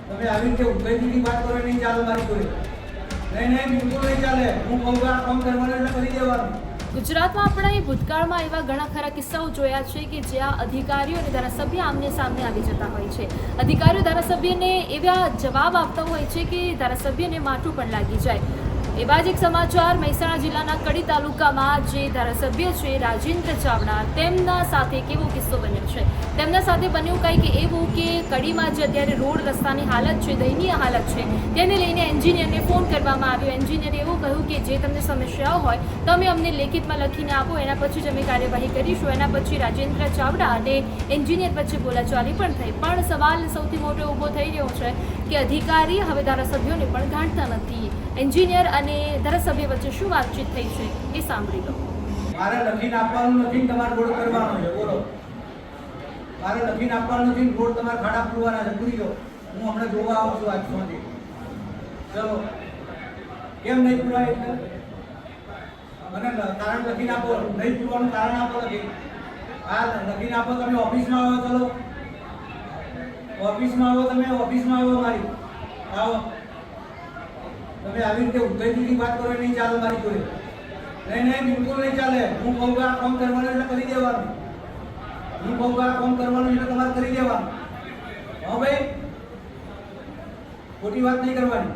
તમે આવી રીતે ઉભેથી વાત કરો નહીં ચાલે મારી જોડે. નહીં બિલકુલ નહીં ચાલે. હું કહું કે આ કામ કરવાનું એટલે કરી દેવાનું. ગુજરાતમાં આપણે ભૂતકાળમાં એવા ઘણા ખરા કિસ્સાઓ જોયા છે કે જ્યાં અધિકારીઓ અને ધારાસભ્ય આમને સામને આવી જતા હોય છે. અધિકારીઓ ધારાસભ્યને એવા જવાબ આપતા હોય છે કે ધારાસભ્યને માથું પણ લાગી જાય. એવા જ એક સમાચાર મહેસાણા જિલ્લાના કડી તાલુકામાં જે ધારાસભ્ય છે રાજેન્દ્ર ચાવડા, તેમના સાથે કેવો કિસ્સો બન્યો છે. તેમના સાથે બન્યું કંઈક એવું કે કડીમાં જે અત્યારે રોડ રસ્તાની હાલત છે, દયનીય હાલત છે, તેને લઈને એન્જિનિયરને ફોન કરવામાં આવ્યો. એન્જિનિયરે એવું કહ્યું કે જે તમને સમસ્યાઓ હોય તમે અમને લેખિતમાં લખીને આપો, એના પછી જ અમે કાર્યવાહી કરીશું. એના પછી રાજેન્દ્ર ચાવડા અને એન્જિનિયર વચ્ચે બોલાચાલી પણ થઈ. પણ સવાલ સૌથી મોટો ઊભો થઈ રહ્યો છે કે અધિકારી હવે ધારાસભ્યોને પણ ગાંઠતા નથી. એન્જિનિયર અને ધારાસભ્ય વચ્ચે શું વાતચીત થઈ છે એ સાંભળી લો. મારે લખીને આપવાનું નથી, તમારે રોડ કરવાનો છે. બોલો, મારે લખીને આપવાનું નથી, રોડ તમારે ખાડા પૂરવાના છે. પૂરી દો. હું હમણાં જોવા આવું છું આજ સુધી. ચલો, કેમ નહીં પૂરાય એટલે મને કારણ લખીને આપો. નહીં પૂરવાનું કારણ આપો. હા, લખીને આપો. તમે ઓફિસમાં આવો. ચલો, ઓફિસમાં આવો. તમે ઓફિસમાં આવો. મારી આવો. તમે આવી રીતે ઉભેથી વાત કરો નહીં ચાલે મારી જોડે. નહીં બિલકુલ નહીં ચાલે. હું કહું કે આ કામ કરવાનું એટલે કરી દેવાનું. હું કહું કે આ કામ કરવાનું એટલે તમારે કરી દેવાનું. હા ભાઈ, ખોટી વાત નહીં કરવાની.